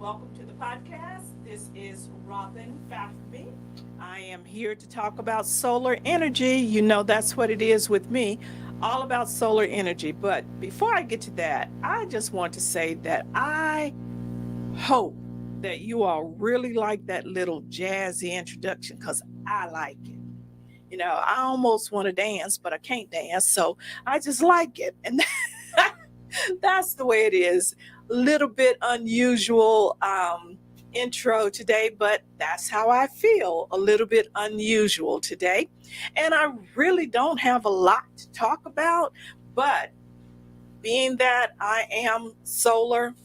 welcome to the podcast. This is Robin Fafby. I am here to talk about solar energy. You know, that's what it is with me, all about solar energy. But before I get to that, I just want to say that I hope that you all really like that little jazzy introduction because I like it. You know, I almost want to dance, but I can't dance. So I just like it. And that's the way it is. Little bit unusual intro today, but that's how I feel. A little bit unusual today. And I really don't have a lot to talk about, but being that I am solar,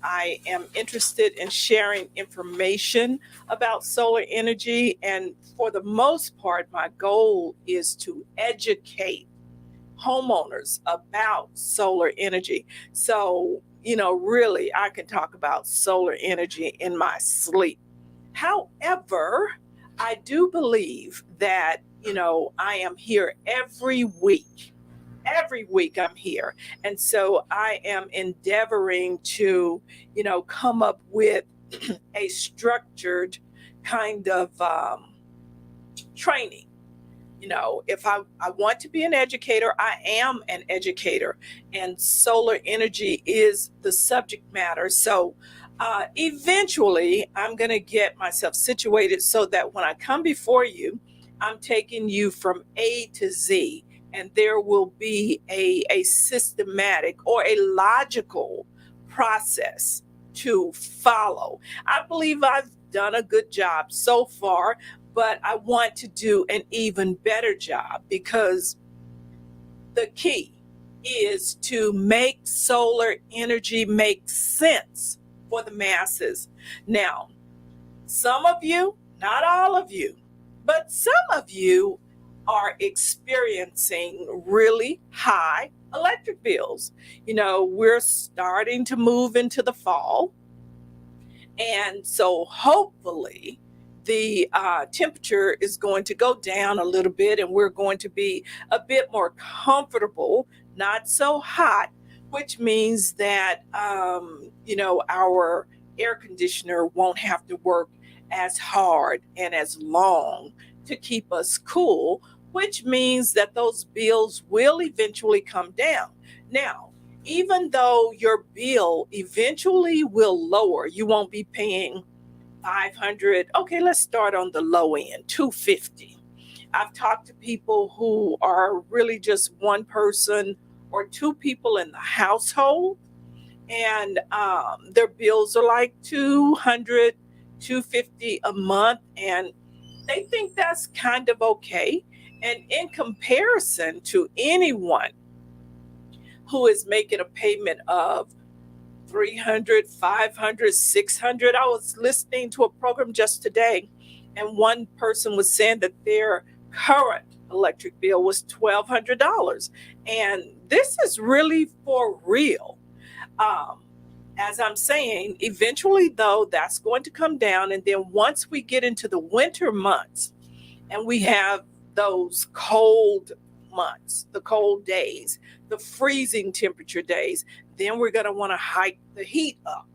I am interested in sharing information about solar energy. And for the most part, my goal is to educate homeowners about solar energy. So, really, I can talk about solar energy in my sleep. However, I do believe that, I am here every week. Every week I'm here. And so I am endeavoring to, come up with a structured kind of training. If I want to be an educator, I am an educator, and solar energy is the subject matter. So eventually, I'm going to get myself situated so that when I come before you, I'm taking you from A to Z, and there will be a systematic or a logical process to follow. I believe I've done a good job so far, but I want to do an even better job because the key is to make solar energy make sense for the masses. Now, some of you, not all of you, but some of you are experiencing really high electric bills. We're starting to move into the fall. And so hopefully the temperature is going to go down a little bit and we're going to be a bit more comfortable, not so hot, which means that, our air conditioner won't have to work as hard and as long to keep us cool, which means that those bills will eventually come down. Now, even though your bill eventually will lower, you won't be paying 500. Okay, let's start on the low end, 250. I've talked to people who are really just one person or two people in the household, and their bills are like 200, 250 a month, and they think that's kind of okay. And in comparison to anyone who is making a payment of 300, 500, 600. I was listening to a program just today, and one person was saying that their current electric bill was $1,200. And this is really for real. Um, as I'm saying, eventually, though, that's going to come down. And then once we get into the winter months and we have those cold months, the cold days, the freezing temperature days, then we're going to want to hike the heat up,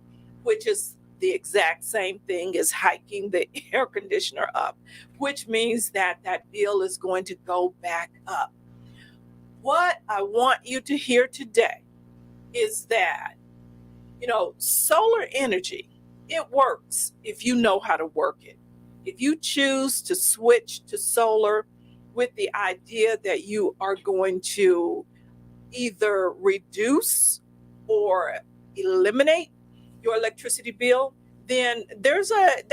which is the exact same thing as hiking the air conditioner up, which means that that bill is going to go back up. What I want you to hear today is that, solar energy, it works if you know how to work it. If you choose to switch to solar with the idea that you are going to either reduce or eliminate your electricity bill, then there's a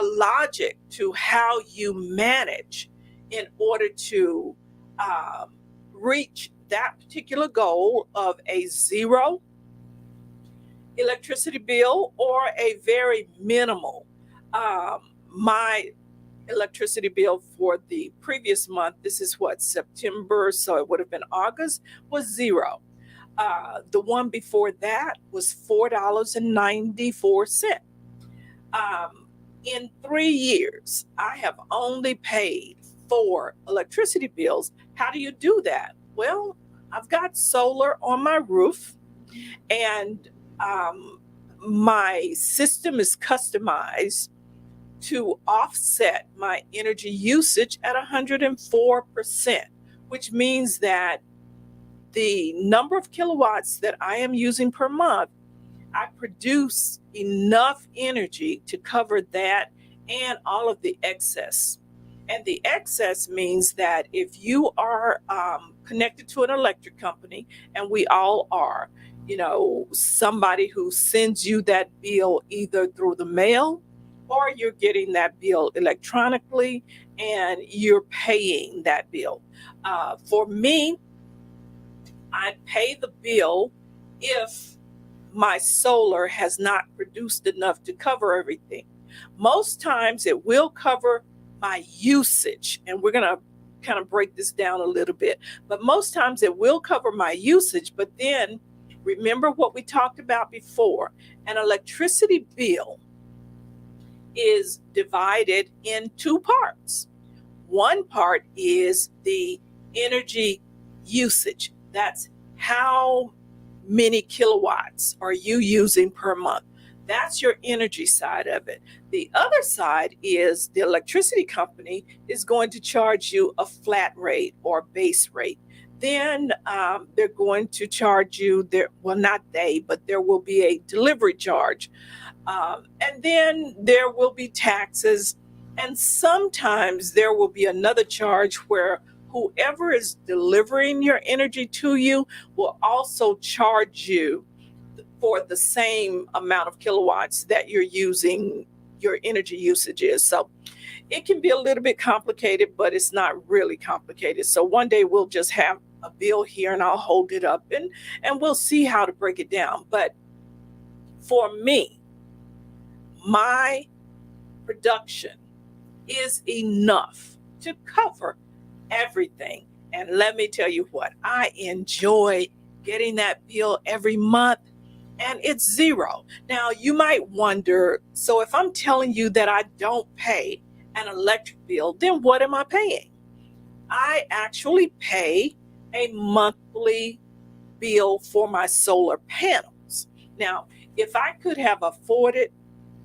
logic to how you manage in order to reach that particular goal of a zero electricity bill or a very minimal. My electricity bill for the previous month, this is what, September, so it would have been August, was zero. The one before that was $4.94. In 3 years, I have only paid four electricity bills. How do you do that? Well, I've got solar on my roof, and my system is customized to offset my energy usage at 104%, which means that the number of kilowatts that I am using per month, I produce enough energy to cover that and all of the excess. And the excess means that if you are connected to an electric company, and we all are, somebody who sends you that bill either through the mail or you're getting that bill electronically and you're paying that bill. For me, I pay the bill if my solar has not produced enough to cover everything. Most times it will cover my usage, and we're going to kind of break this down a little bit, but most times it will cover my usage. But then remember what we talked about before: an electricity bill is divided in two parts. One part is the energy usage. That's how many kilowatts are you using per month. That's your energy side of it. The other side is the electricity company is going to charge you a flat rate or base rate. Then they're going to charge you not they, but there will be a delivery charge. And then there will be taxes. And sometimes there will be another charge where whoever is delivering your energy to you will also charge you for the same amount of kilowatts that you're using, your energy usage is. So it can be a little bit complicated, but it's not really complicated. So one day we'll just have a bill here and I'll hold it up and we'll see how to break it down. But for me, my production is enough to cover everything. And let me tell you what, I enjoy getting that bill every month, and it's zero. Now, you might wonder, so if I'm telling you that I don't pay an electric bill, then what am I paying? I actually pay a monthly bill for my solar panels. Now, if I could have afforded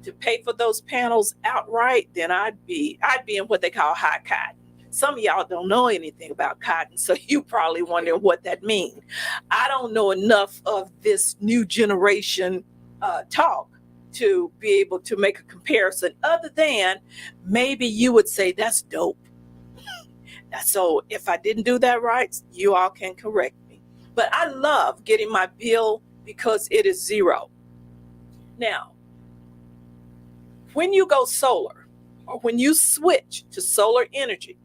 to pay for those panels outright, then I'd be in what they call high cotton. Some of y'all don't know anything about cotton, so you probably wondering what that means. I don't know enough of this new generation talk to be able to make a comparison, other than maybe you would say that's dope. So if I didn't do that right, you all can correct me. But I love getting my bill because it is zero. Now, when you go solar, or when you switch to solar energy,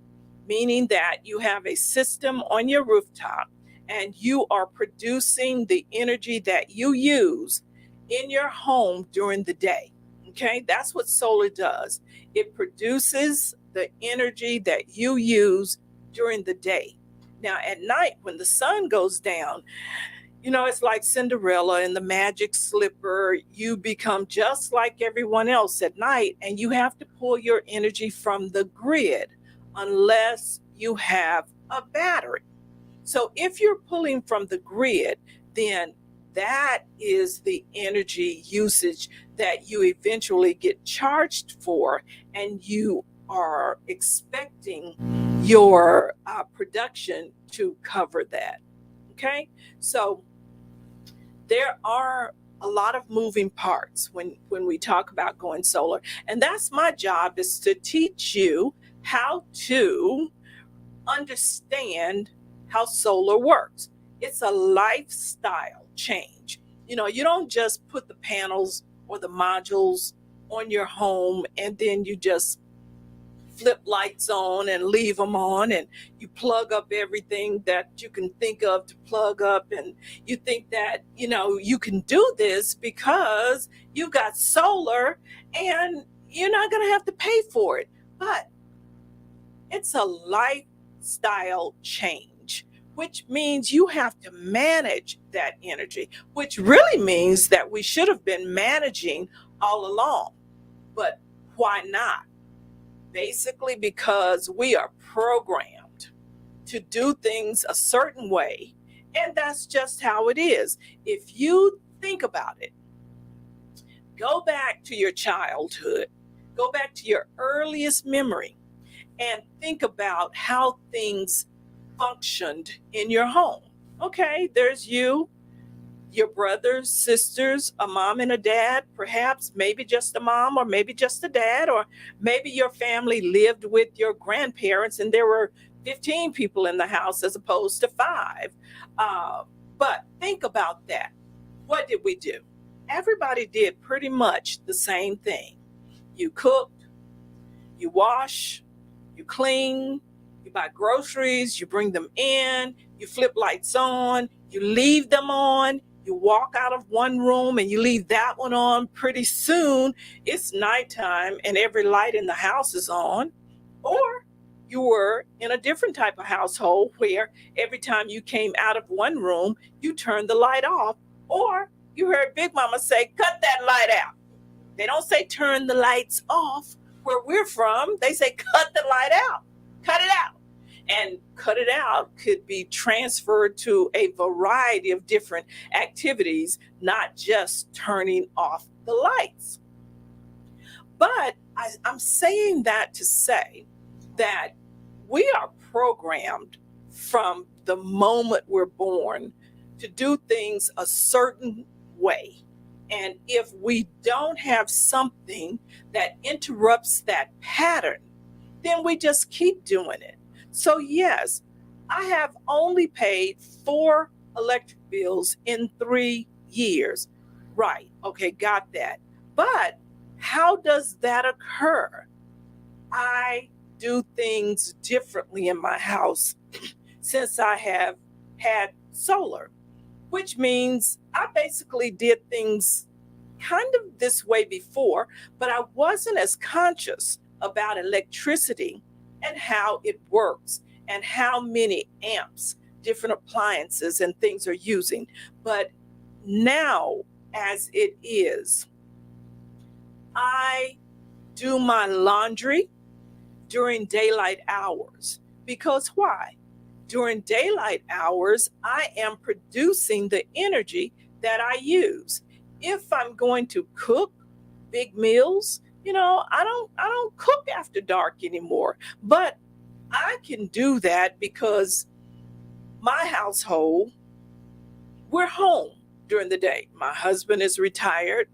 meaning that you have a system on your rooftop and you are producing the energy that you use in your home during the day. Okay, that's what solar does. It produces the energy that you use during the day. Now, at night, when the sun goes down, it's like Cinderella and the magic slipper. You become just like everyone else at night, and you have to pull your energy from the grid unless you have a battery. So if you're pulling from the grid, then that is the energy usage that you eventually get charged for, and you are expecting your production to cover that. Okay, so there are a lot of moving parts when we talk about going solar, and that's my job, is to teach you how to understand how solar works. It's a lifestyle change. You don't just put the panels or the modules on your home and then you just flip lights on and leave them on, and you plug up everything that you can think of to plug up, and you think that you can do this because you got solar and you're not going to have to pay for it. But it's a lifestyle change, which means you have to manage that energy, which really means that we should have been managing all along. But why not? Basically because we are programmed to do things a certain way, and that's just how it is. If you think about it, Go back to your childhood, go back to your earliest memory, and think about how things functioned in your home. Okay, there's you, your brothers, sisters, a mom and a dad, perhaps, maybe just a mom or maybe just a dad, or maybe your family lived with your grandparents and there were 15 people in the house as opposed to five. Uh, but think about that. What did we do? Everybody did pretty much the same thing. You cooked, you wash, you clean, you buy groceries, you bring them in, you flip lights on, you leave them on, you walk out of one room and you leave that one on. Pretty soon it's nighttime and every light in the house is on. Or you were in a different type of household where every time you came out of one room, you turned the light off. Or you heard Big Mama say, cut that light out. They don't say turn the lights off. Where we're from, they say cut the light out, cut it out. And cut it out could be transferred to a variety of different activities, not just turning off the lights. But I'm saying that to say that we are programmed from the moment we're born to do things a certain way. And if we don't have something that interrupts that pattern, then we just keep doing it. So, yes, I have only paid 4 electric bills in 3 years. Right. Okay, got that. But how does that occur? I do things differently in my house since I have had solar, which means I basically did things kind of this way before, but I wasn't as conscious about electricity and how it works and how many amps different appliances and things are using. But now, as it is, I do my laundry during daylight hours. Because why? During daylight hours, I am producing the energy that I use. If I'm going to cook big meals, I don't cook after dark anymore. But I can do that because my household, we're home during the day. My husband is retired.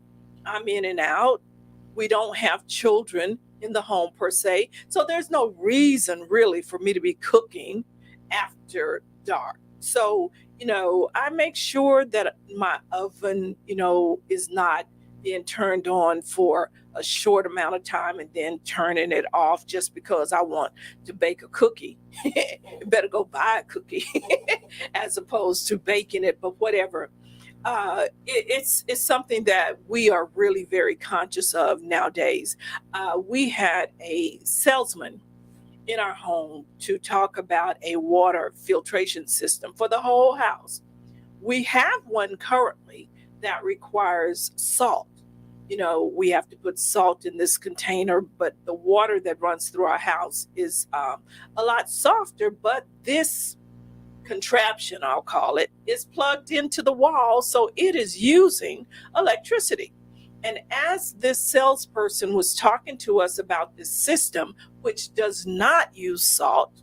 I'm in and out. We don't have children in the home per se. So there's no reason really for me to be cooking after dark. So, I make sure that my oven, is not being turned on for a short amount of time and then turning it off just because I want to bake a cookie. Better go buy a cookie as opposed to baking it, but whatever. It's something that we are really very conscious of nowadays. We had a salesman in our home to talk about a water filtration system for the whole house. We have one currently that requires salt. We have to put salt in this container, but the water that runs through our house is a lot softer. But this contraption, I'll call it, is plugged into the wall, so it is using electricity. And as this salesperson was talking to us about this system, which does not use salt,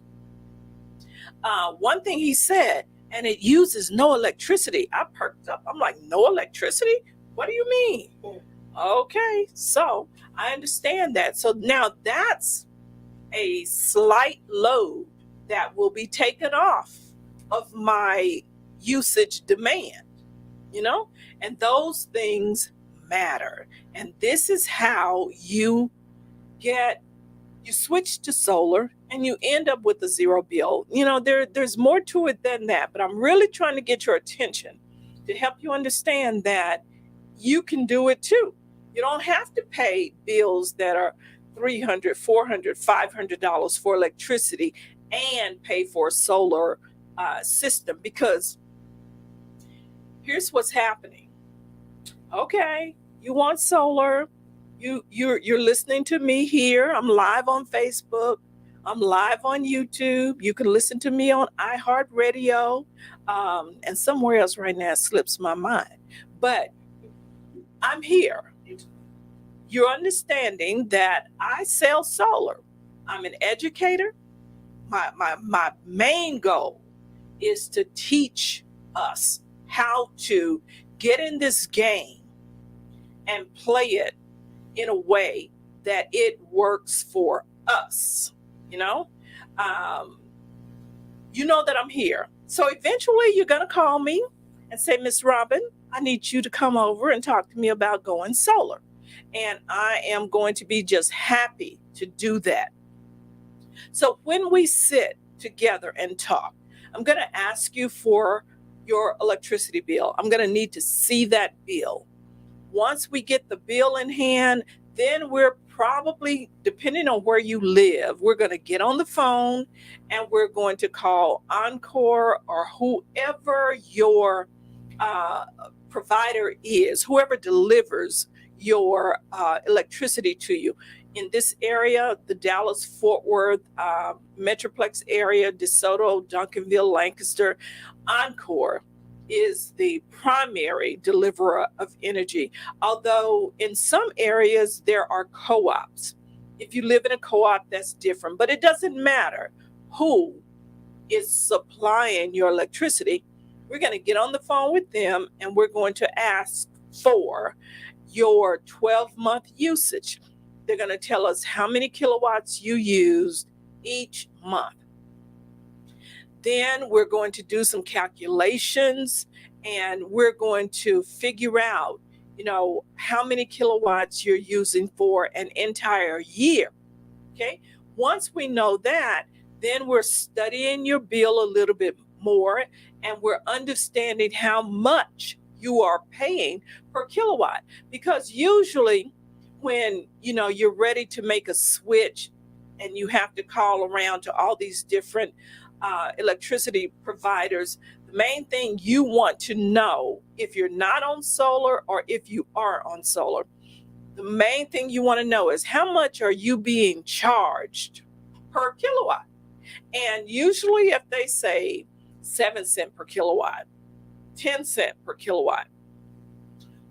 one thing he said, and it uses no electricity. I perked up. I'm like, no electricity? What do you mean? Okay, so I understand that. So now that's a slight load that will be taken off of my usage demand, and those things matter. And this is how you switch to solar and you end up with a zero bill. There's more to it than that, but I'm really trying to get your attention to help you understand that you can do it too. You don't have to pay bills that are $300, $400, $500 for electricity and pay for a solar system, because here's what's happening. Okay, you want solar. You're listening to me here. I'm live on Facebook. I'm live on YouTube. You can listen to me on iHeartRadio, and somewhere else right now it slips my mind. But I'm here. you're understanding that I sell solar. I'm an educator. My main goal is to teach us how to get in this game and play it in a way that it works for us. You know, um, you know that I'm here. So eventually you're going to call me and say, Miss Robin, I need you to come over and talk to me about going solar. And I am going to be just happy to do that. So when we sit together and talk, I'm going to ask you for your electricity bill. I'm going to need to see that bill. Once we get the bill in hand, then we're probably, depending on where you live, we're going to get on the phone and we're going to call Encore or whoever your uh, provider is, whoever delivers your electricity to you. In this area, the Dallas Fort Worth Metroplex area, DeSoto, Duncanville, Lancaster, Encore is the primary deliverer of energy. Although in some areas there are co-ops. If you live in a co-op, that's different, but it doesn't matter who is supplying your electricity. We're going to get on the phone with them and we're going to ask for your 12-month usage. They're going to tell us how many kilowatts you used each month. Then we're going to do some calculations and we're going to figure out, how many kilowatts you're using for an entire year. Okay. Once we know that, then we're studying your bill a little bit more and we're understanding how much you are paying per kilowatt. Because usually when, you're ready to make a switch and you have to call around to all these different electricity providers, the main thing you want to know, if you're not on solar or if you are on solar, the main thing you want to know is how much are you being charged per kilowatt. And usually if they say 7 cents per kilowatt, 10 cents per kilowatt,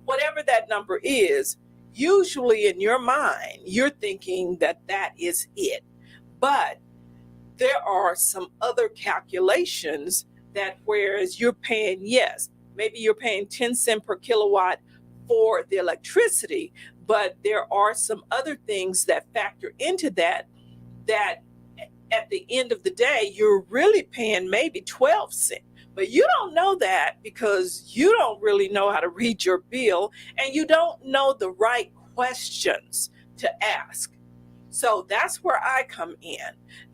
whatever that number is, usually in your mind, you're thinking that that is it. But there are some other calculations that whereas you're paying, yes, maybe you're paying 10 cents per kilowatt for the electricity, but there are some other things that factor into that at the end of the day, you're really paying maybe 12 cents. But you don't know that because you don't really know how to read your bill and you don't know the right questions to ask. So that's where I come in.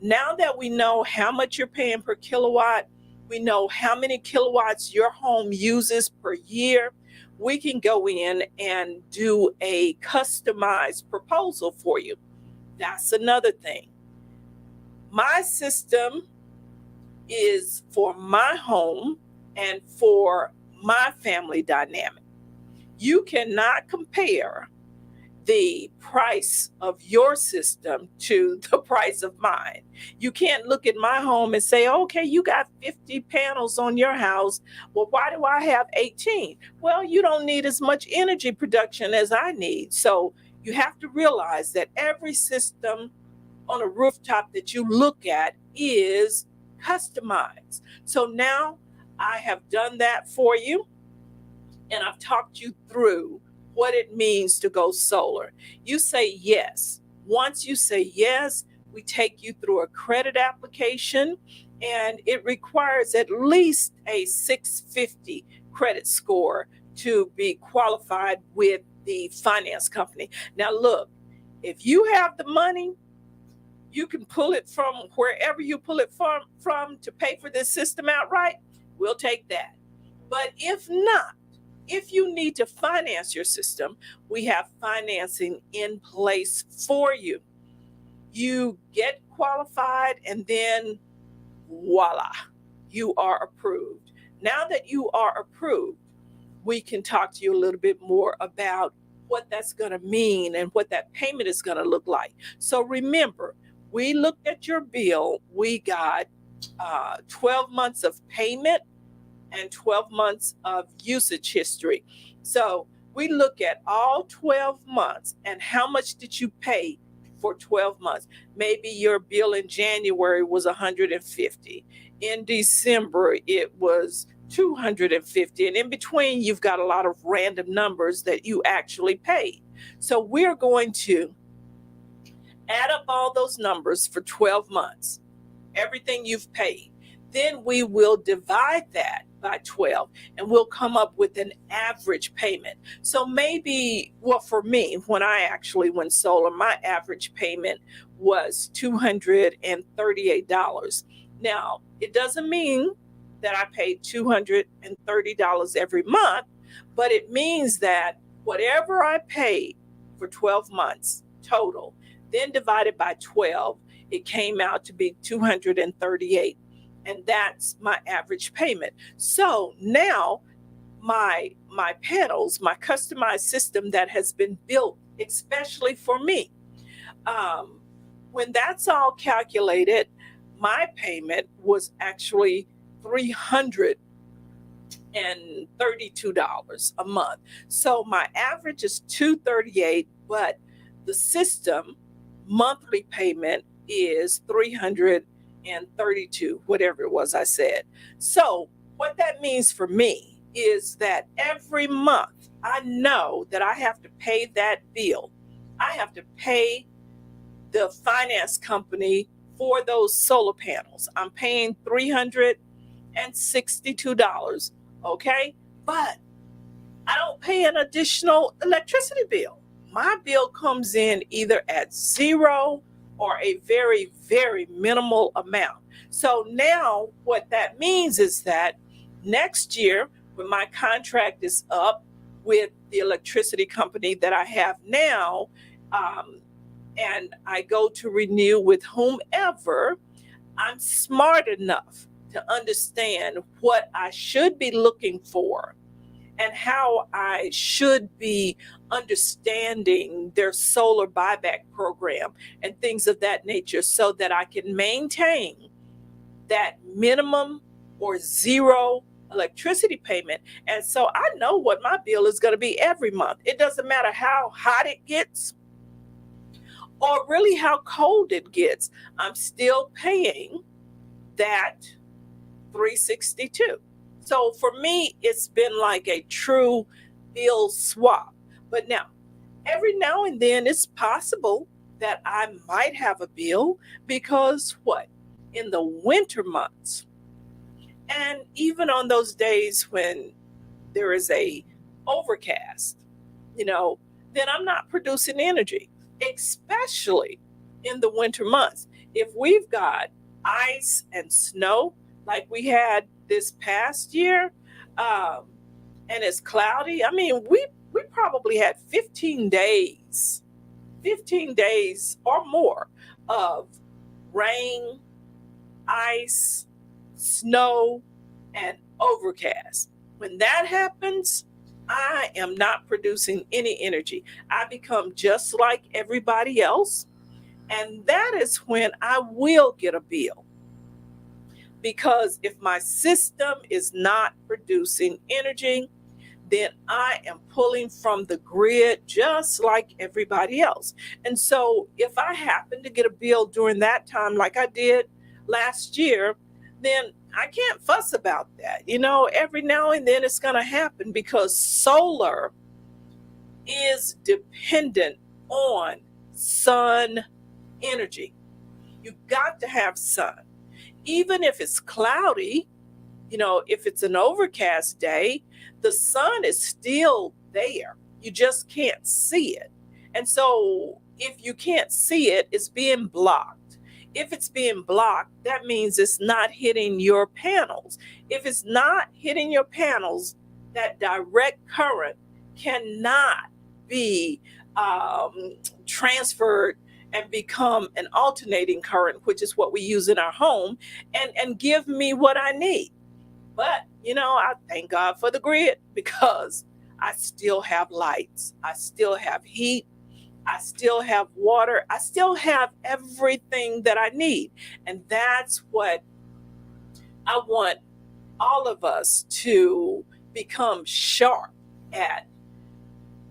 Now that we know how much you're paying per kilowatt, we know how many kilowatts your home uses per year, we can go in and do a customized proposal for you. That's another thing. My system is for my home and for my family dynamic. You cannot compare the price of your system to the price of mine. You can't look at my home and say, okay, you got 50 panels on your house. Well, why do I have 18? Well, you don't need as much energy production as I need. So you have to realize that every system on a rooftop that you look at is customized. So now I have done that for you and I've talked you through what it means to go solar. You say yes. Once you say yes, we take you through a credit application and it requires at least a 650 credit score to be qualified with the finance company. Now look, if you have the money, you can pull it from wherever you pull it from to pay for this system outright, we'll take that. But if not, if you need to finance your system, we have financing in place for you. You get qualified and then voila, you are approved. Now that you are approved, we can talk to you a little bit more about what that's going to mean and what that payment is going to look like. So remember, we looked at your bill, we got 12 months of payment and 12 months of usage history. So we look at all 12 months and how much did you pay for 12 months. Maybe your bill in January was 150. In December, it was 250. And in between, you've got a lot of random numbers that you actually paid. So we're going to add up all those numbers for 12 months, everything you've paid. Then we will divide that by 12 and we'll come up with an average payment. So maybe, well, for me, when I actually went solar, my average payment was $238. Now, it doesn't mean that I paid $230 every month, but it means that whatever I paid for 12 months total, then divided by 12, it came out to be 238, and that's my average payment. So now my panels, my customized system that has been built especially for me, when that's all calculated, my payment was actually $332 a month. So my average is 238, but the system monthly payment is 332, whatever it was I said. So what that means for me is that every month I know that I have to pay that bill. I have to pay the finance company for those solar panels. I'm paying $362, okay? But I don't pay an additional electricity bill. My bill comes in either at zero or a very, very minimal amount. So now what that means is that next year, when my contract is up with the electricity company that I have now, and I go to renew with whomever, I'm smart enough to understand what I should be looking for and how I should be understanding their solar buyback program and things of that nature so that I can maintain that minimum or zero electricity payment. And so I know what my bill is going to be every month. It doesn't matter how hot it gets or really how cold it gets. I'm still paying that $362. So for me, it's been like a true bill swap. But now, every now and then it's possible that I might have a bill because what? In the winter months, and even on those days when there is a overcast, then I'm not producing energy, especially in the winter months. If we've got ice and snow like we had this past year, and it's cloudy, I mean, we probably had 15 days or more of rain, ice, snow, and overcast. When that happens, I am not producing any energy. I become just like everybody else. And that is when I will get a bill. Because if my system is not producing energy, then I am pulling from the grid just like everybody else. And so if I happen to get a bill during that time, like I did last year, then I can't fuss about that. Every now and then it's going to happen because solar is dependent on sun energy. You've got to have sun. Even if it's cloudy, if it's an overcast day, the sun is still there. You just can't see it. And so if you can't see it, it's being blocked. If it's being blocked, that means it's not hitting your panels. If it's not hitting your panels, that direct current cannot be transferred and become an alternating current, which is what we use in our home, and give me what I need. But, I thank God for the grid because I still have lights. I still have heat. I still have water. I still have everything that I need. And that's what I want all of us to become sharp at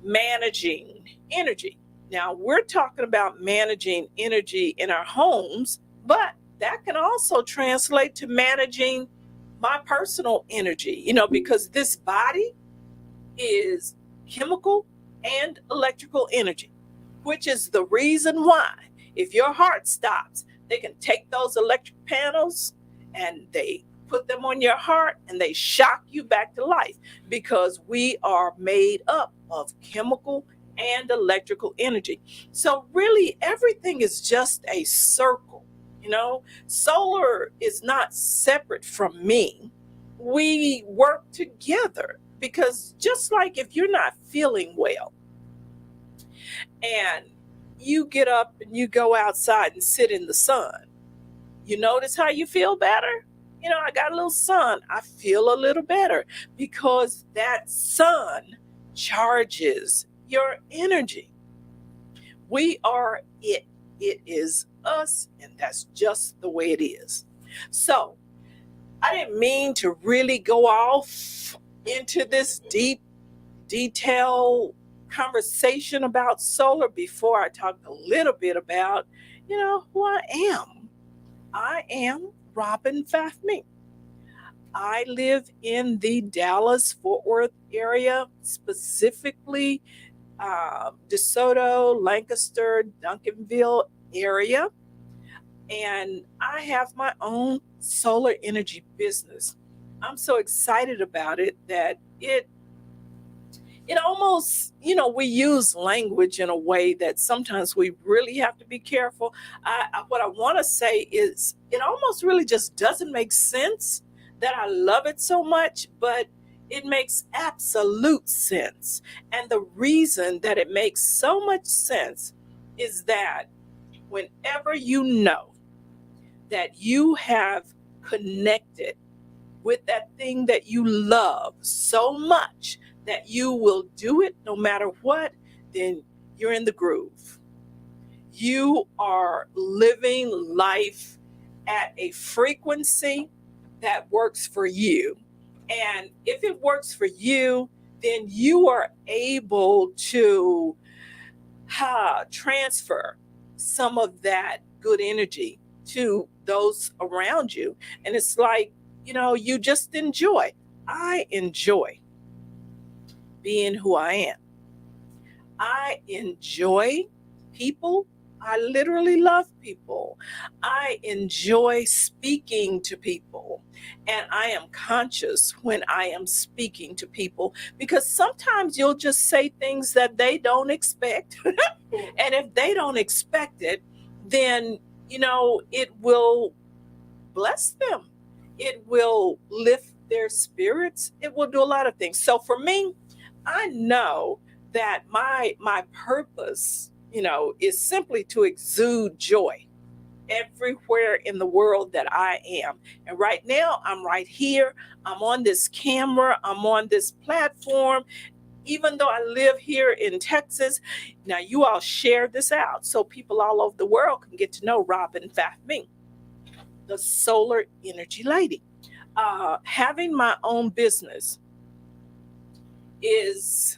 managing energy. Now, we're talking about managing energy in our homes, but that can also translate to managing my personal energy, because this body is chemical and electrical energy, which is the reason why if your heart stops, they can take those electric panels and they put them on your heart and they shock you back to life, because we are made up of chemical and electrical energy. So really everything is just a circle. Solar is not separate from me. We work together, because just like if you're not feeling well and you get up and you go outside and sit in the sun, you notice how you feel better? I got a little sun. I feel a little better because that sun charges your energy. We are it. It is us, and that's just the way it is. So I didn't mean to really go off into this deep, detailed conversation about solar before I talked a little bit about, who I am. I am Robin Fafmy. I live in the Dallas-Fort Worth area, specifically DeSoto, Lancaster, Duncanville area. And I have my own solar energy business. I'm so excited about it that it almost, we use language in a way that sometimes we really have to be careful. What I want to say is it almost really just doesn't make sense that I love it so much, but it makes absolute sense. And the reason that it makes so much sense is that whenever you know that you have connected with that thing that you love so much that you will do it no matter what, then you're in the groove. You are living life at a frequency that works for you. And if it works for you, then you are able to transfer some of that good energy to those around you. And it's like, you just enjoy. I enjoy being who I am. I enjoy people. I literally love people. I enjoy speaking to people. And I am conscious when I am speaking to people, because sometimes you'll just say things that they don't expect. And if they don't expect it, then, it will bless them. It will lift their spirits. It will do a lot of things. So for me, I know that my purpose, is simply to exude joy everywhere in the world that I am. And right now, I'm right here. I'm on this camera. I'm on this platform. Even though I live here in Texas, now you all share this out so people all over the world can get to know Robin Fafmy, the solar energy lady. Having my own business is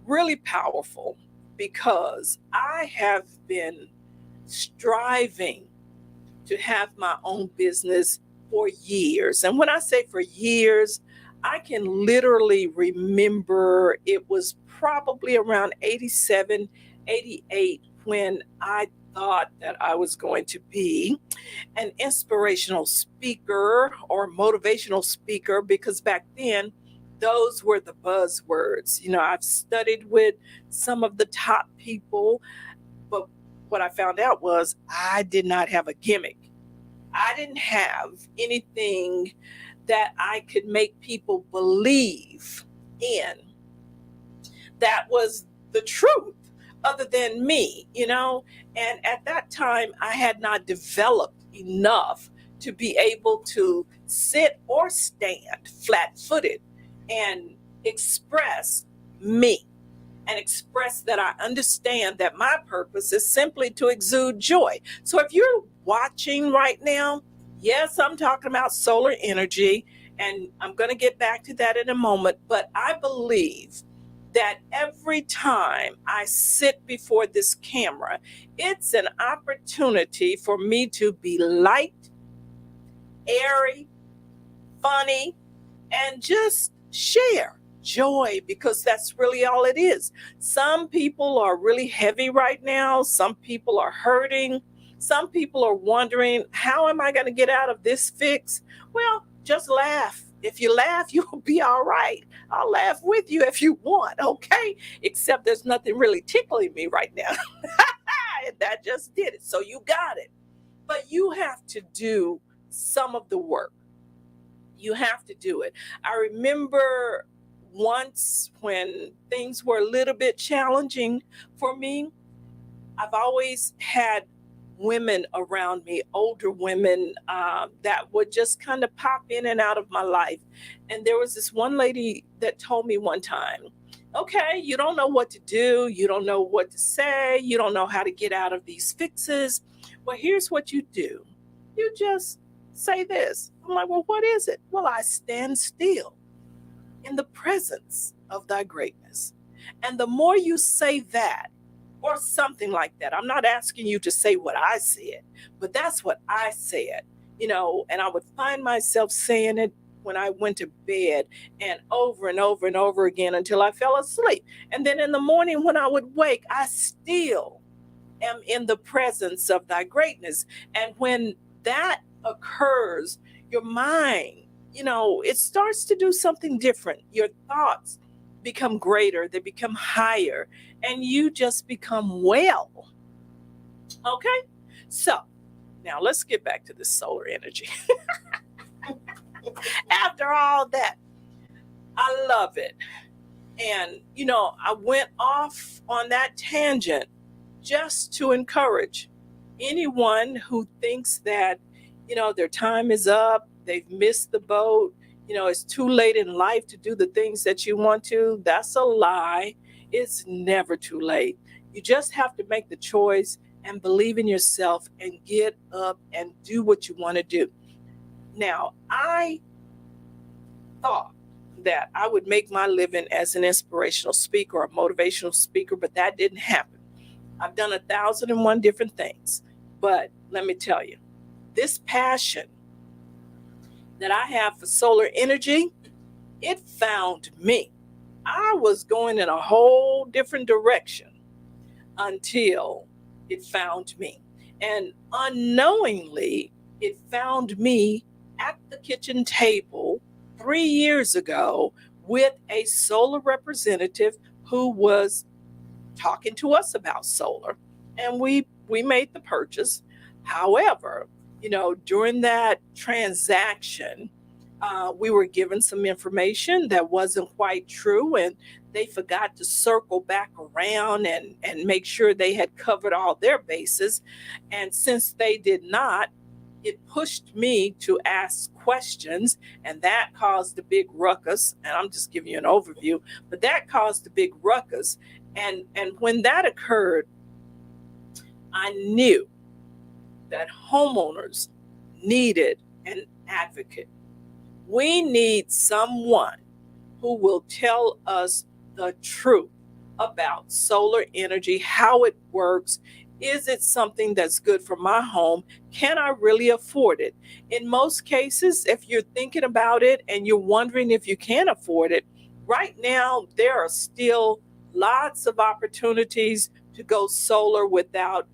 really powerful because I have been striving to have my own business for years. And when I say for years, I can literally remember it was probably around 87, 88 when I thought that I was going to be an inspirational speaker or motivational speaker, because back then, those were the buzzwords. I've studied with some of the top people, but what I found out was I did not have a gimmick. I didn't have anything that I could make people believe in that was the truth other than me, And at that time, I had not developed enough to be able to sit or stand flat-footed and express me and express that I understand that my purpose is simply to exude joy. So if you're watching right now, yes, I'm talking about solar energy, and I'm going to get back to that in a moment, but I believe that every time I sit before this camera, it's an opportunity for me to be light, airy, funny, and just share joy, because that's really all it is. Some people are really heavy right now. Some people are hurting. Some people are wondering, how am I going to get out of this fix? Well, just laugh. If you laugh, you'll be all right. I'll laugh with you if you want, okay? Except there's nothing really tickling me right now. And that just did it. So you got it. But you have to do some of the work. You have to do it. I remember once when things were a little bit challenging for me, I've always had women around me, older women, that would just kind of pop in and out of my life. And there was this one lady that told me one time, okay, you don't know what to do. You don't know what to say. You don't know how to get out of these fixes. Well, here's what you do. You just say this. I'm like, well, what is it? Well, I stand still in the presence of thy greatness. And the more you say that, or something like that, I'm not asking you to say what I said, but that's what I said, and I would find myself saying it when I went to bed, and over and over and over again until I fell asleep. And then in the morning when I would wake, I still am in the presence of thy greatness. And when that occurs, your mind, it starts to do something different. Your thoughts become greater, they become higher, and you just become well. Okay? So now let's get back to this solar energy. After all that, I love it. And, I went off on that tangent just to encourage anyone who thinks that, their time is up, they've missed the boat, it's too late in life to do the things that you want to. That's a lie. It's never too late. You just have to make the choice and believe in yourself and get up and do what you want to do. Now, I thought that I would make my living as an inspirational speaker or a motivational speaker, but that didn't happen. I've done 1,001 different things. But let me tell you, this passion that I have for solar energy, it found me. I was going in a whole different direction until it found me. And unknowingly, it found me at the kitchen table 3 years ago with a solar representative who was talking to us about solar. And we made the purchase. However, during that transaction, we were given some information that wasn't quite true, and they forgot to circle back around and make sure they had covered all their bases. And since they did not, it pushed me to ask questions, and that caused a big ruckus. And I'm just giving you an overview, but that caused a big ruckus. And when that occurred, I knew that homeowners needed an advocate. We need someone who will tell us the truth about solar energy, how it works. Is it something that's good for my home? Can I really afford it? In most cases, if you're thinking about it and you're wondering if you can afford it, right now there are still lots of opportunities to go solar without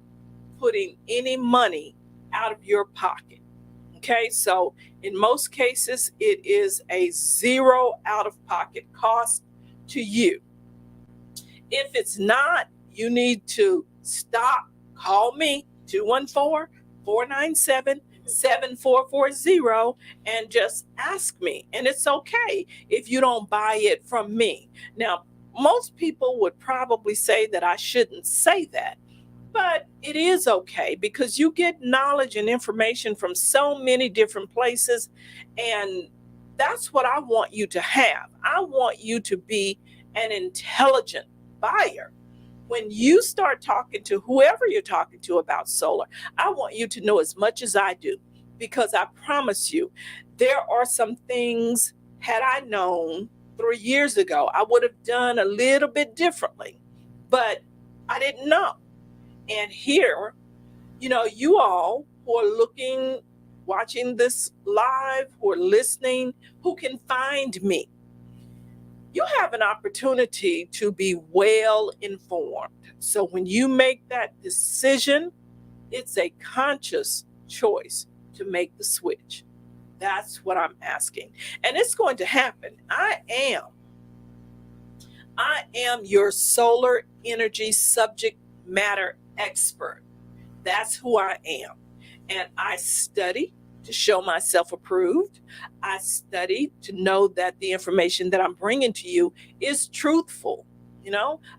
putting any money out of your pocket. Okay, so in most cases, it is a zero out-of-pocket cost to you. If it's not, you need to stop. Call me, 214-497-7440, and just ask me. And it's okay if you don't buy it from me. Now, most people would probably say that I shouldn't say that. But it is okay because you get knowledge and information from so many different places. And that's what I want you to have. I want you to be an intelligent buyer. When you start talking to whoever you're talking to about solar, I want you to know as much as I do, because I promise you, there are some things, had I known 3 years ago, I would have done a little bit differently, but I didn't know. And here, you all who are looking, watching this live, who are listening, who can find me, you have an opportunity to be well informed. So when you make that decision, it's a conscious choice to make the switch. That's what I'm asking. And it's going to happen. I am your solar energy subject matter expert. That's who I am. And I study to show myself approved. I study to know that the information that I'm bringing to you is truthful.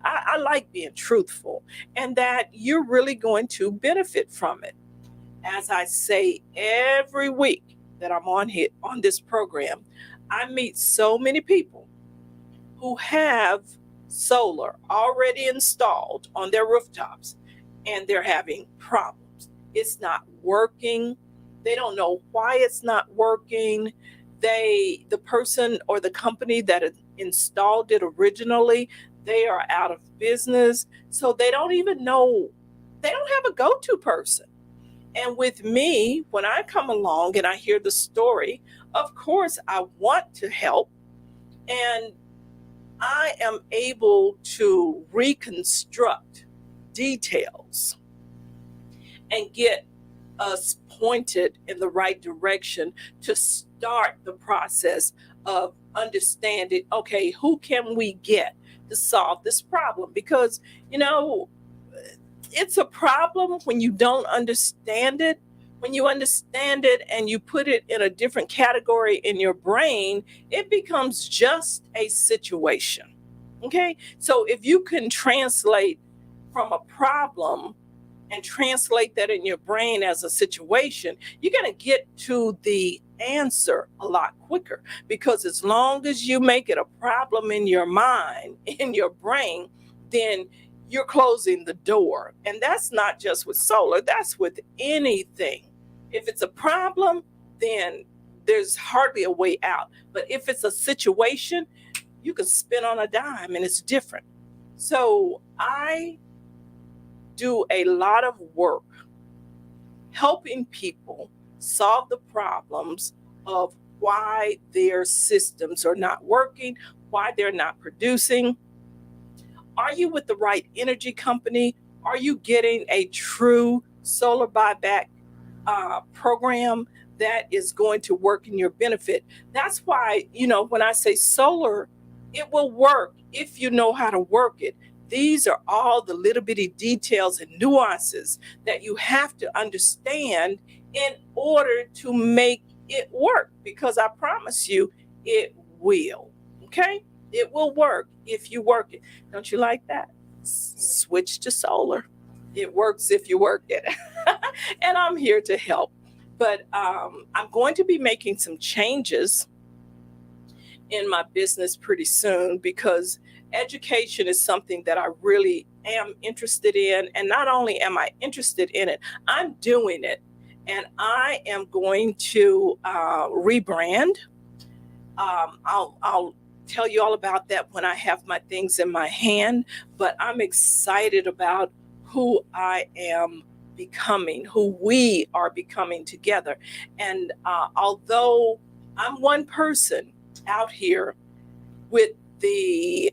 I like being truthful, and that you're really going to benefit from it. As I say every week that I'm on this program, I meet so many people who have solar already installed on their rooftops, and they're having problems. It's not working. They don't know why it's not working. The person or the company that installed it originally, they are out of business. So they don't even know, they don't have a go-to person. And with me, when I come along and I hear the story, of course, I want to help. And I am able to reconstruct details and get us pointed in the right direction to start the process of understanding, okay, who can we get to solve this problem? Because, it's a problem when you don't understand it. When you understand it and you put it in a different category in your brain, it becomes just a situation. Okay? So if you can translate from a problem and translate that in your brain as a situation, you're going to get to the answer a lot quicker. Because as long as you make it a problem in your mind, in your brain, then you're closing the door. And that's not just with solar, that's with anything. If it's a problem, then there's hardly a way out. But if it's a situation, you can spin on a dime and it's different. So I do a lot of work helping people solve the problems of why their systems are not working, why they're not producing. Are you with the right energy company? Are you getting a true solar buyback program that is going to work in your benefit? That's why, when I say solar, it will work if you know how to work it. These are all the little bitty details and nuances that you have to understand in order to make it work, because I promise you it will. Okay? It will work if you work it. Don't you like that? Switch to solar. It works if you work it. And I'm here to help. But I'm going to be making some changes in my business pretty soon, because education is something that I really am interested in. And not only am I interested in it, I'm doing it. And I am going to rebrand. I'll tell you all about that when I have my things in my hand, but I'm excited about who I am becoming, who we are becoming together. And although I'm one person out here with the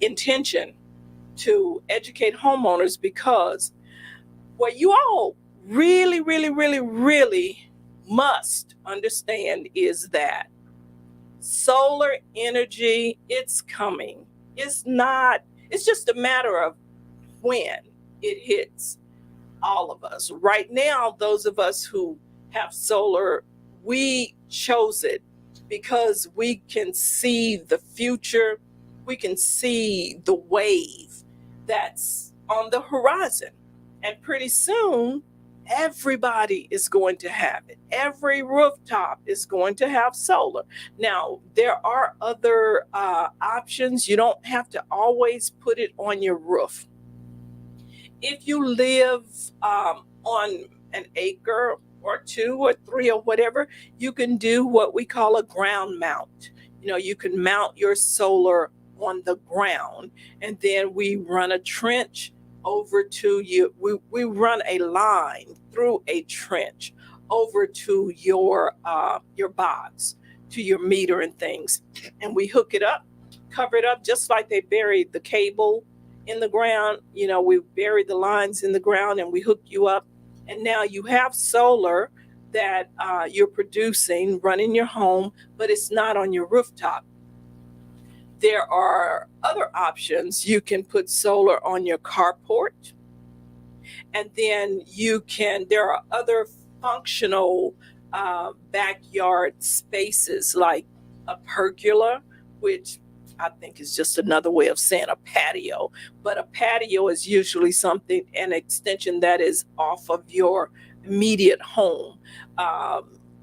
intention to educate homeowners, because what you all really, really, really, really must understand is that solar energy, it's coming. It's just a matter of when it hits all of us. Right now, those of us who have solar, we chose it because we can see the future. We can see the wave that's on the horizon. And pretty soon, everybody is going to have it. Every rooftop is going to have solar. Now, there are other options. You don't have to always put it on your roof. If you live on an acre or 2 or 3 or whatever, you can do what we call a ground mount. You can mount your solar on the ground, and then we run a trench over to you. We run a line through a trench over to your box, to your meter and things, and we hook it up, cover it up, just like they buried the cable in the ground. We bury the lines in the ground and we hook you up, and now you have solar that you're producing, running your home, but it's not on your rooftop. There are other options. You can put solar on your carport, and then there are other functional backyard spaces like a pergola, which I think is just another way of saying a patio. But a patio is usually an extension that is off of your immediate home.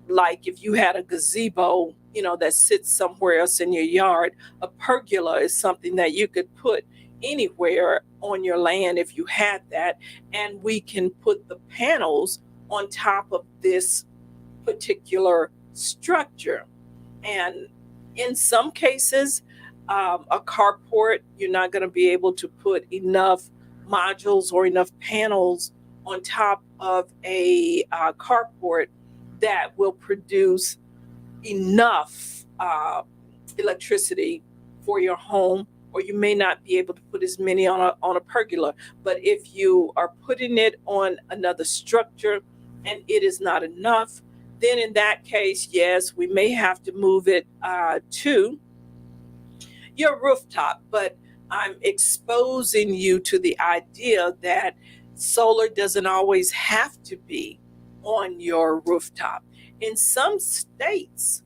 Like if you had a gazebo, that sits somewhere else in your yard, a pergola is something that you could put anywhere on your land if you had that. And we can put the panels on top of this particular structure. And in some cases, a carport, you're not going to be able to put enough modules or enough panels on top of a carport that will produce enough electricity for your home, or you may not be able to put as many on a pergola. But if you are putting it on another structure and it is not enough, then in that case, yes, we may have to move it to your rooftop. But I'm exposing you to the idea that solar doesn't always have to be on your rooftop. In some states,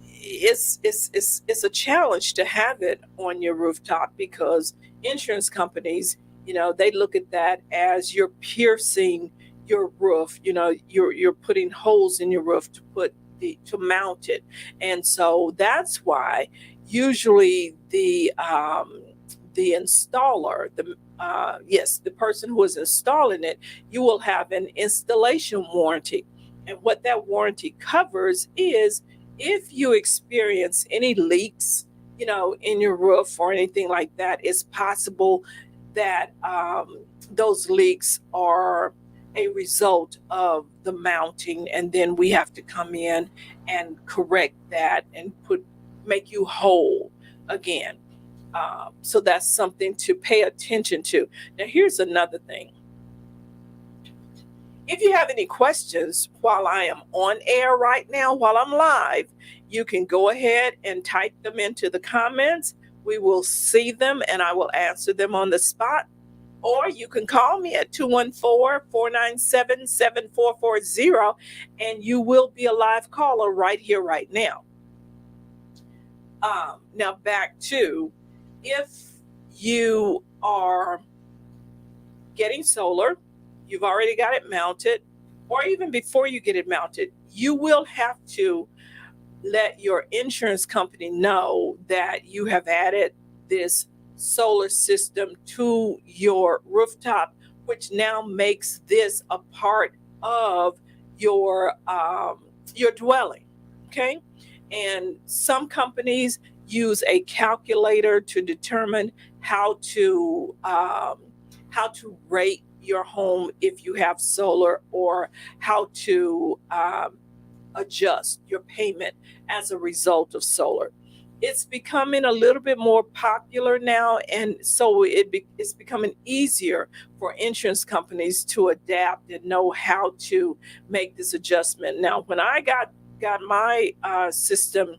it's a challenge to have it on your rooftop, because insurance companies, they look at that as you're piercing your roof. You're putting holes in your roof to mount it, and so that's why usually the installer, the person who is installing it, you will have an installation warranty. And what that warranty covers is if you experience any leaks, in your roof or anything like that, it's possible that those leaks are a result of the mounting, and then we have to come in and correct that and make you whole again. So that's something to pay attention to. Now, here's another thing. If you have any questions while I am on air right now, while I'm live, you can go ahead and type them into the comments. We will see them and I will answer them on the spot. Or you can call me at 214-497-7440, and you will be a live caller right here, right now. Now back to, if you are getting solar, you've already got it mounted, or even before you get it mounted, you will have to let your insurance company know that you have added this solar system to your rooftop, which now makes this a part of your dwelling. Okay. And some companies use a calculator to determine how to rate your home if you have solar, or how to adjust your payment as a result of solar. It's becoming a little bit more popular now, and so it's becoming easier for insurance companies to adapt and know how to make this adjustment. Now, when I got my system,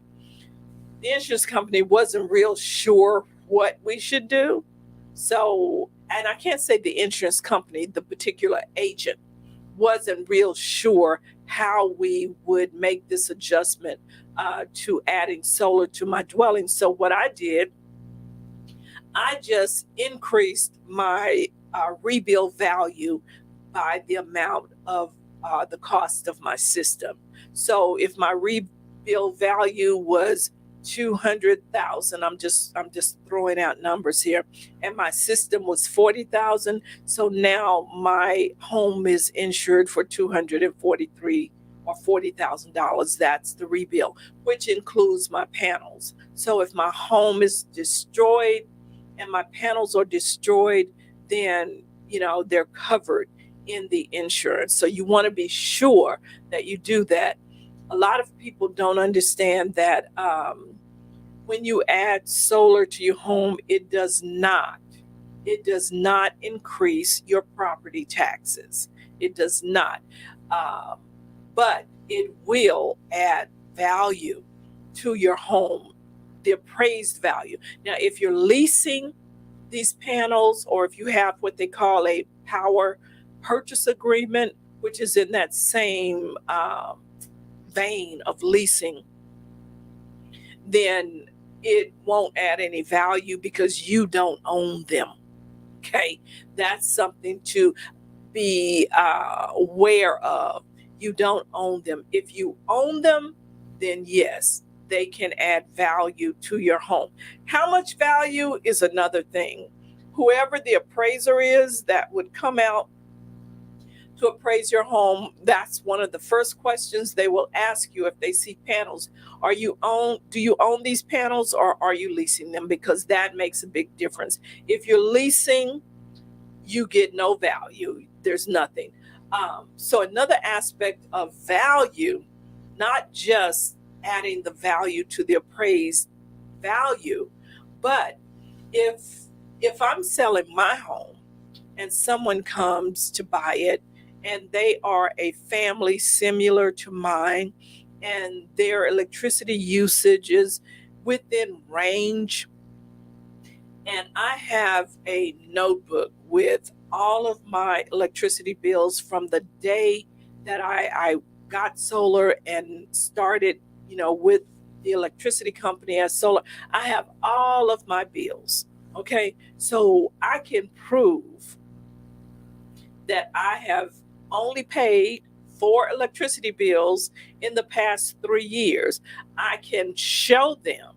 the insurance company wasn't real sure what we should do. So, and I can't say the insurance company, the particular agent wasn't real sure how we would make this adjustment to adding solar to my dwelling. So what I did, I just increased my rebill value by the amount of the cost of my system. So if my rebill value was 200,000. I'm just throwing out numbers here. And my system was 40,000. So now my home is insured for 243 or $40,000. That's the rebuild, which includes my panels. So if my home is destroyed and my panels are destroyed, then they're covered in the insurance. So you want to be sure that you do that. A lot of people don't understand that when you add solar to your home, it does not increase your property taxes. It does not. But it will add value to your home, the appraised value. Now, if you're leasing these panels, or if you have what they call a power purchase agreement, which is in that same vein of leasing, then it won't add any value because you don't own them. Okay, that's something to be aware of. You don't own them. If you own them, then yes, they can add value to your home. How much value is another thing. Whoever the appraiser is that would come out to appraise your home, that's one of the first questions they will ask you if they see panels. Do you own these panels, or are you leasing them? Because that makes a big difference. If you're leasing, you get no value. There's nothing. So another aspect of value, not just adding the value to the appraised value, but if I'm selling my home and someone comes to buy it, and they are a family similar to mine, and their electricity usage is within range, and I have a notebook with all of my electricity bills from the day that I got solar and started, with the electricity company as solar. I have all of my bills. Okay, so I can prove that I have only paid 4 electricity bills in the past 3 years. I can show them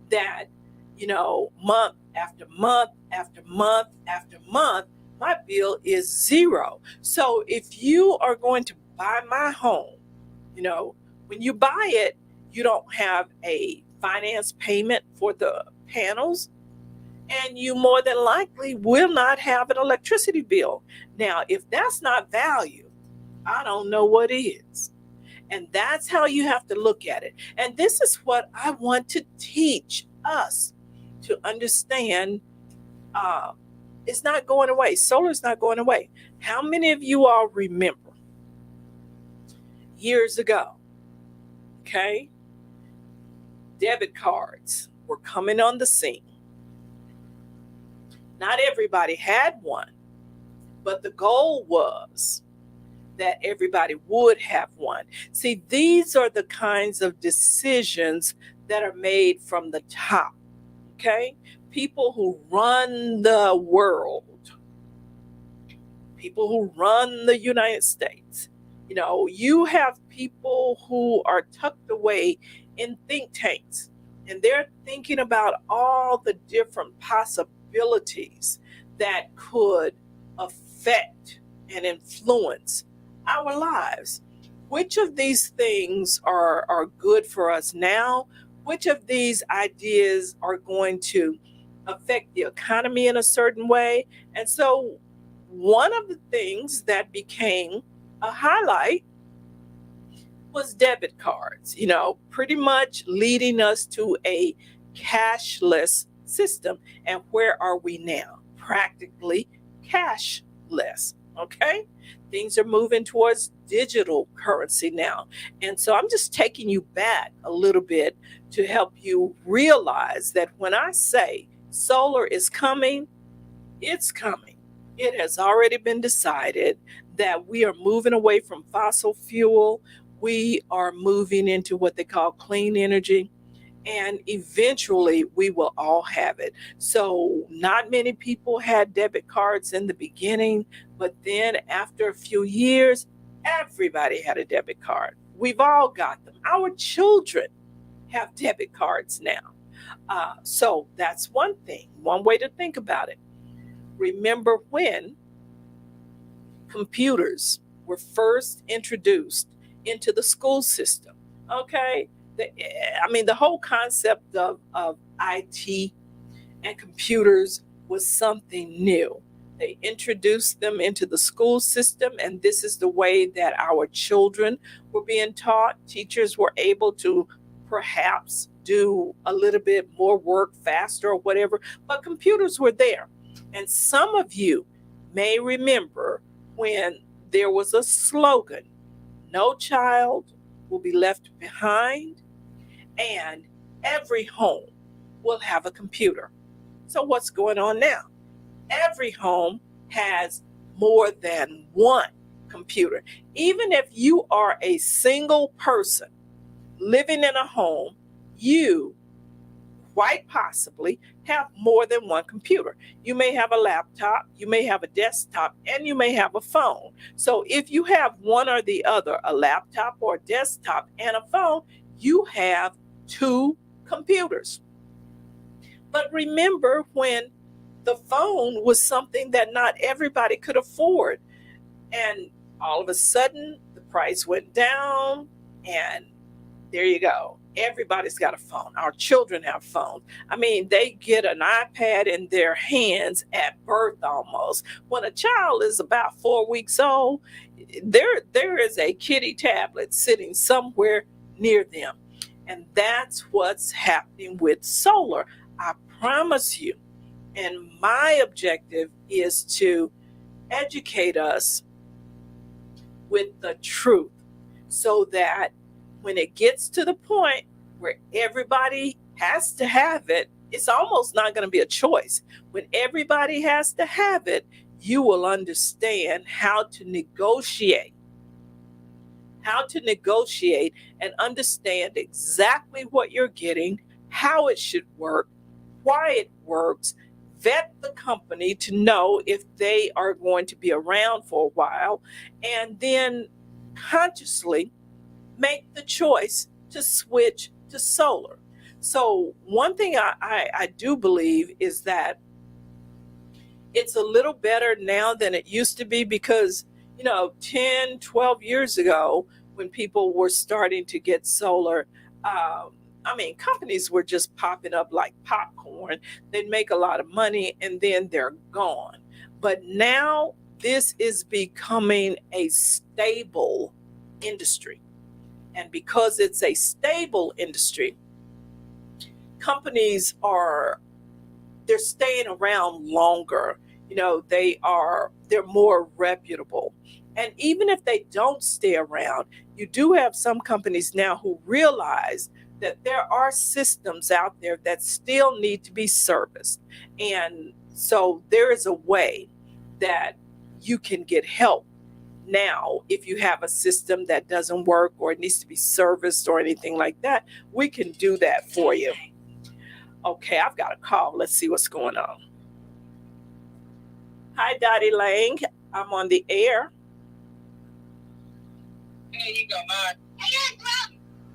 that, month after month after month after month, my bill is zero. So if you are going to buy my home, when you buy it, you don't have a finance payment for the panels, and you more than likely will not have an electricity bill. Now, if that's not value, I don't know what is. And that's how you have to look at it. And this is what I want to teach us to understand. It's not going away. Solar is not going away. How many of you all remember years ago, okay, debit cards were coming on the scene? Not everybody had one, but the goal was that everybody would have one. See, these are the kinds of decisions that are made from the top, okay? People who run the world, people who run the United States. You have people who are tucked away in think tanks, and they're thinking about all the different possibilities that could affect and influence our lives. Which of these things are good for us now? Which of these ideas are going to affect the economy in a certain way? And so one of the things that became a highlight was debit cards, pretty much leading us to a cashless system. And where are we now? Practically cashless. Okay? Things are moving towards digital currency now. And so I'm just taking you back a little bit to help you realize that when I say solar is coming, it's coming. It has already been decided that we are moving away from fossil fuel. We are moving into what they call clean energy. And eventually we will all have it. So not many people had debit cards in the beginning, but then after a few years, everybody had a debit card. We've all got them. Our children have debit cards now. So that's one thing, one way to think about it. Remember when computers were first introduced into the school system? Okay. The whole concept of IT and computers was something new. They introduced them into the school system, and this is the way that our children were being taught. Teachers were able to perhaps do a little bit more work faster or whatever, but computers were there. And some of you may remember when there was a slogan, "No child will be left behind," and every home will have a computer. So what's going on now? Every home has more than one computer. Even if you are a single person living in a home, you quite possibly have more than one computer. You may have a laptop, you may have a desktop, and you may have a phone. So if you have one or the other, a laptop or a desktop and a phone, you have two computers. But remember when the phone was something that not everybody could afford, and all of a sudden the price went down, and there you go. Everybody's got a phone. Our children have phones. They get an iPad in their hands at birth almost. When a child is about 4 weeks old, there is a kitty tablet sitting somewhere near them. And that's what's happening with solar. I promise you. And my objective is to educate us with the truth so that when it gets to the point where everybody has to have it, it's almost not going to be a choice. When everybody has to have it, you will understand how to negotiate and understand exactly what you're getting, how it should work, why it works. Vet the company to know if they are going to be around for a while, and then consciously make the choice to switch to solar. So one thing I do believe is that it's a little better now than it used to be, because 10, 12 years ago, when people were starting to get solar, companies were just popping up like popcorn. They'd make a lot of money and then they're gone. But now this is becoming a stable industry. And because it's a stable industry, companies they're staying around longer. They're more reputable. And even if they don't stay around, you do have some companies now who realize that there are systems out there that still need to be serviced. And so there is a way that you can get help now. If you have a system that doesn't work or it needs to be serviced or anything like that, we can do that for you. Okay, I've got a call. Let's see what's going on. Hi, Dottie Lang. I'm on the air. There you go, Mom.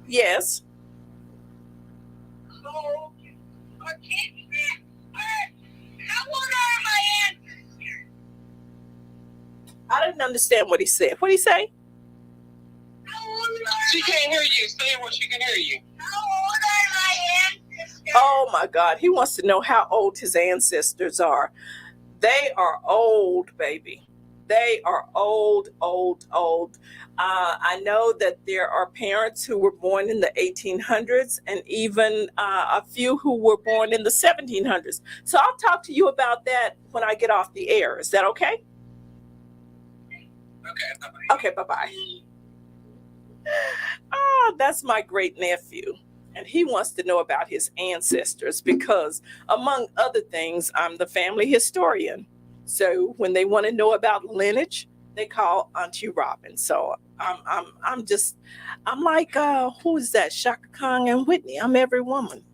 Yes. So, how old are my ancestors? I didn't understand what he said. What did he say? She can't hear you. Say what she can hear you. How old are my ancestors? Oh my God. He wants to know how old his ancestors are. They are old, baby. They are old, old, old. I know that there are parents who were born in the 1800s and even a few who were born in the 1700s. So I'll talk to you about that when I get off the air. Is that okay? Okay, bye-bye. Okay, bye-bye. Oh, that's my great nephew. And he wants to know about his ancestors because, among other things, I'm the family historian. So when they want to know about lineage, they call Auntie Robin. So I'm like, who is that? Shaka Khan and Whitney. I'm every woman.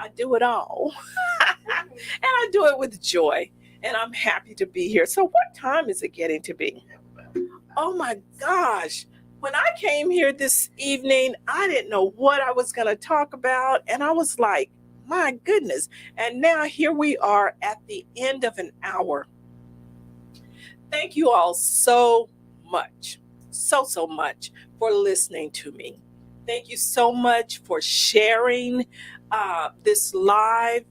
I do it all. And I do it with joy. And I'm happy to be here. So what time is it getting to be? Oh my gosh. When I came here this evening, I didn't know what I was going to talk about. And I was like, my goodness. And now here we are at the end of an hour. Thank you all so much, so much for listening to me. Thank you so much for sharing this live.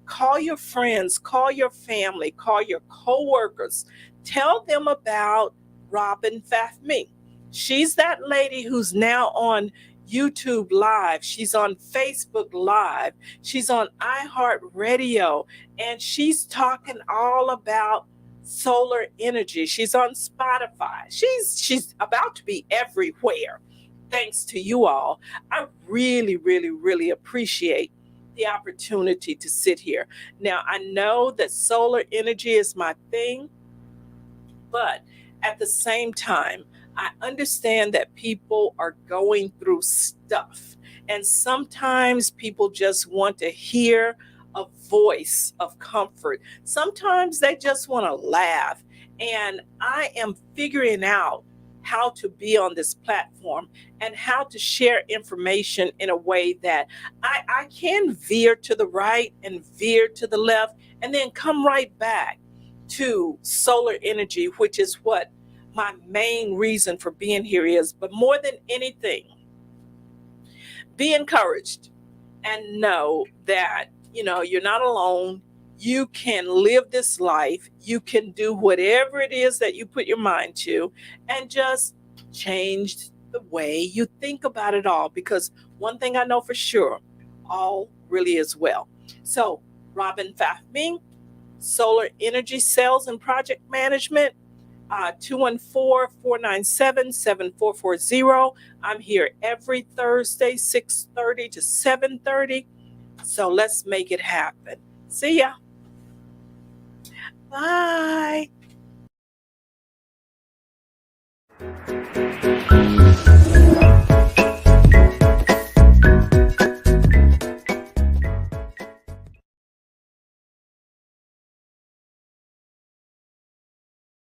Call your friends, call your family, call your coworkers. Tell them about Robin Fafmi. She's that lady who's now on YouTube Live. She's on Facebook Live. She's on iHeartRadio, and she's talking all about solar energy. She's on Spotify. She's about to be everywhere. Thanks to you all. I really appreciate the opportunity to sit here. Now, I know that solar energy is my thing, but at the same time, I understand that people are going through stuff. And sometimes people just want to hear a voice of comfort. Sometimes they just want to laugh. And I am figuring out how to be on this platform and how to share information in a way that I can veer to the right and veer to the left and then come right back to solar energy, which is what my main reason for being here is. But more than anything, be encouraged and know that, you're not alone. You can live this life. You can do whatever it is that you put your mind to and just change the way you think about it all. Because one thing I know for sure, all really is well. So, Robin Fafmi, Solar Energy Sales and Project Management, 214-497-7440. I'm here every Thursday, 6:30 to 7:30. So let's make it happen. See ya. Bye.